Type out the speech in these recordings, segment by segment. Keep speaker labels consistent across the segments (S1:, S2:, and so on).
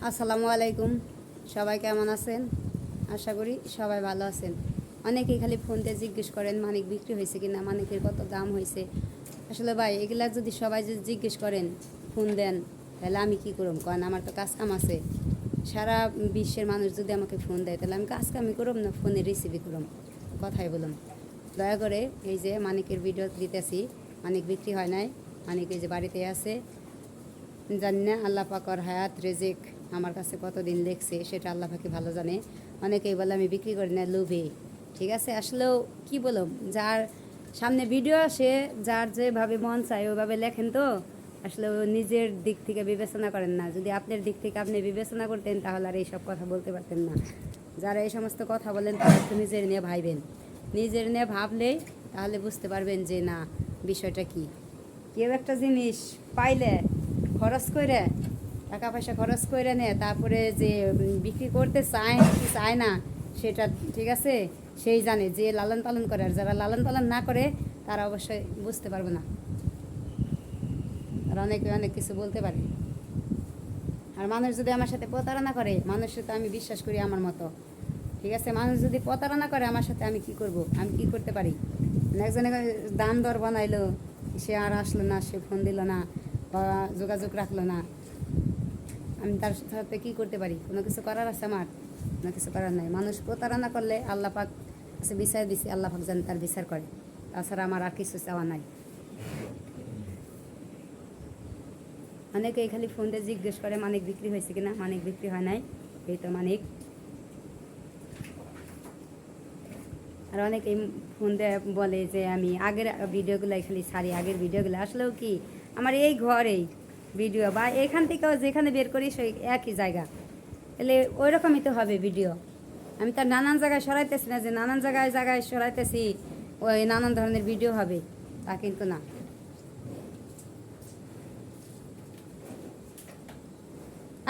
S1: আসসালামু আলাইকুম। সবাই কেমন আছেন? আশা করি সবাই ভালো আছেন। অনেকেই খালি ফোন দিয়ে জিজ্ঞেস করেন মানিক বিক্রি হয়েছে কিনা, মানিকের কত দাম হয়েছে। আসলে ভাই এগুলা যদি সবাই যদি জিজ্ঞেস করেন, ফোন দেন, তাহলে আমি কি করব? কারণ আমার তো কাজ কাম আছে। সারা বিশ্বের মানুষ যদি আমাকে ফোন দেয়, তাহলে আমি কাজ কামই করব না ফোনে রিসিভই করব? কথাই বলুন। দয়া করে এই যে মানিকের ভিডিও দিতেছি, মানিক বিক্রি হয় নাই, মানিক এই যে বাড়িতে আছে। জানি না আল্লাহ পাকর হায়াত রেজেক আমার কাছে কতদিন লেগছে সেটা আল্লাহ পাকি ভালো জানে। অনেকেই বলে আমি বিক্রি করি না, লোভে। ঠিক আছে, আসলেও কি বললাম, যার সামনে ভিডিও আসে, যার যেভাবে মন চায় ওইভাবে লেখেন তো। আসলে ও নিজের দিক থেকে বিবেচনা করেন না। যদি আপনার দিক থেকে আপনি বিবেচনা করতেন, তাহলে আর এইসব কথা বলতে পারতেন না। যারা এই সমস্ত কথা বলেন, তারা একটু নিজের নিয়ে ভাববেন। নিজের নিয়ে ভাবলেই তাহলে বুঝতে পারবেন যে না, বিষয়টা কি। কেউ একটা জিনিস পাইলে খরচ করে, টাকা পয়সা খরচ করে নে, তারপরে যে বিক্রি করতে চায় কি চায় না, সেটা ঠিক আছে, সেই জানে যে লালন পালন করে। আর যারা লালন পালন না করে, তারা অবশ্যই বুঝতে পারবে না। আর অনেকে অনেক কিছু বলতে পারে। আর মানুষ যদি আমার সাথে প্রতারণা করে, মানুষের তো আমি বিশ্বাস করি আমার মতো। ঠিক আছে, মানুষ যদি প্রতারণা করে আমার সাথে, আমি কি করব? আমি কি করতে পারি? একজনে দাম দর বানাইলো, সে আর আসলো না, সে ফোন দিল না বা যোগাযোগ রাখলো না, আমি তার সাথে কী করতে পারি? কোনো কিছু করার আছে আমার? কোনো কিছু করার নাই। মানুষ প্রতারণা করলে আল্লাহ পাক কাছে বিচার দিছি, আল্লাহ পাক যেন তার বিচার করে। তাছাড়া আমার আর কিছু চাওয়া নাই। অনেকেই খালি ফোন দিয়ে জিজ্ঞেস করে মানিক বিক্রি হয়েছে কিনা। মানিক বিক্রি হয় নাই, এই তো মানিক। আর অনেকেই ফোন দিয়ে বলে যে আমি আগের ভিডিওগুলাই খালি ছাড়ি, আগের ভিডিওগুলো। আসলেও কি, আমার এই ঘরেই ভিডিও বা এখান থেকেও যেখানে বের করি সেই একই জায়গা, তাহলে ওই রকমই তো হবে ভিডিও। আমি তার নানান জায়গায় সরাইতেছি না যে নানান জায়গায় জায়গায় সরাইতেছি ওই নানান ধরনের ভিডিও হবে, তা কিন্তু না।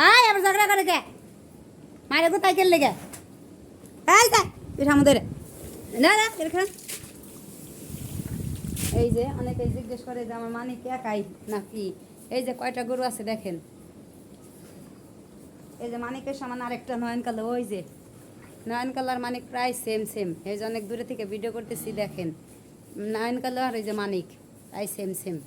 S1: আয় আবার ঝগড়া করে কে? মারে কোথায় খেললে গে? এই যা এটা আমাদের না না এখানে। এই যে অনেকে জিজ্ঞেস করে যে আমার মানিক একাই নাকি। এই যে কয়টা গরু আছে দেখেন। এই যে মানিকের সামান আরেকটা নয়ন কালার, ওই যে নয়ন কালার মানিক প্রায় সেম সেম। এই যে অনেক দূরে থেকে ভিডিও করতেছি, দেখেন নয়ন কালার, এই যে মানিক প্রায় সেম সেম।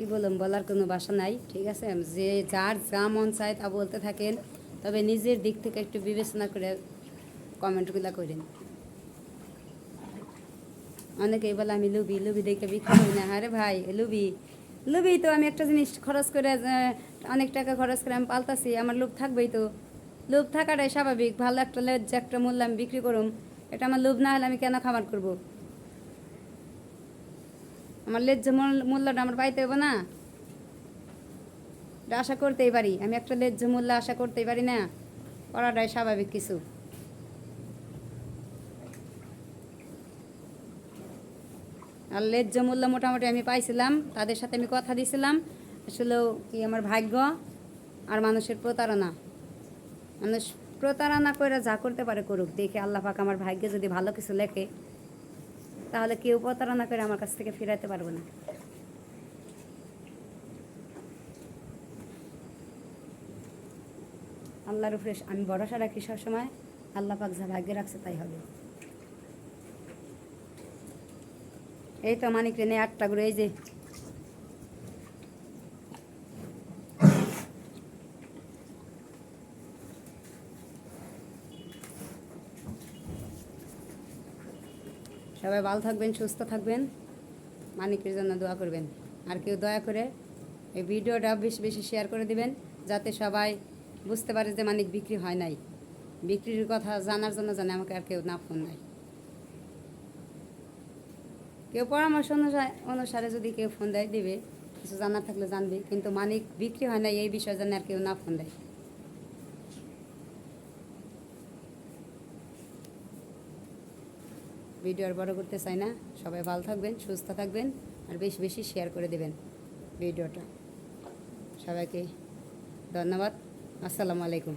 S1: কী বললাম, বলার কোনো ভাষা নাই। ঠিক আছে, যে যার যা মন চায় তা বলতে থাকেন, তবে নিজের দিক থেকে একটু বিবেচনা করে কমেন্টগুলো করেন। অনেকেই বলে আমি লুবি, লুবি দেখে বিক্রি করি না। আরে ভাই, লুবি লুবি তো আমি একটা জিনিস খরচ করে, অনেক টাকা খরচ করে আমি পাল্টাছি, আমার লোভ থাকবেই তো। লোভ থাকাটাই স্বাভাবিক। ভালো একটা লেজ একটা মূল্য আমি বিক্রি করুম, এটা আমার লোভ না হলে আমি কেন খাবার করব? আমার লেজ মূল্যটা আমার পাইতে হবে না? এটা আশা করতেই পারি, আমি একটা লেজ্জ মূল্য আশা করতেই পারি না? করাটাই স্বাভাবিক কিছু। আর লেজ্জ মূল্য মোটামুটি আমি পাইছিলাম, তাদের সাথে আমি কথা দিয়েছিলাম। আসলেও কি আমার ভাগ্য আর মানুষের প্রতারণা। মানুষ প্রতারণা করে যা করতে পারে করুক, দেখে আল্লাহ পাক আমার ভাগ্যে যদি ভালো কিছু লেখে, তাহলে কেউ প্রতারণা করে আমার কাছ থেকে ফিরাতে পারবে না। আল্লাহর উপরে আমি ভরসা রাখি সবসময়। আল্লাহ পাক যা ভাগ্যে রাখছে তাই হবে। এই তো মানিক রেনে 8টা করে, এই যে সবাই ভালো থাকবেন, সুস্থ থাকবেন, মানিকের জন্য দোয়া করবেন। আর কেউ দয়া করে এই ভিডিওটা বেশি বেশি শেয়ার করে দিবেন, যাতে সবাই বুঝতে পারে যে মানিক বিক্রি হয় নাই। বিক্রির কথা জানার জন্য জানে, আমাকে আর কেউ না ফোন নাই। কেউ পরামর্শ অনুসারে যদি কেউ ফোন দেয় দিবে, কিছু জানার থাকলে জানবে, কিন্তু মানিক বিক্রি হয় না এই বিষয়ে জানে আর কেউ না ফোন দেয়। ভিডিও আর বড় করতে চাই না। সবাই ভালো থাকবেন, সুস্থ থাকবেন, আর বেশি বেশি শেয়ার করে দেবেন ভিডিওটা। সবাইকে ধন্যবাদ। আসসালামু আলাইকুম।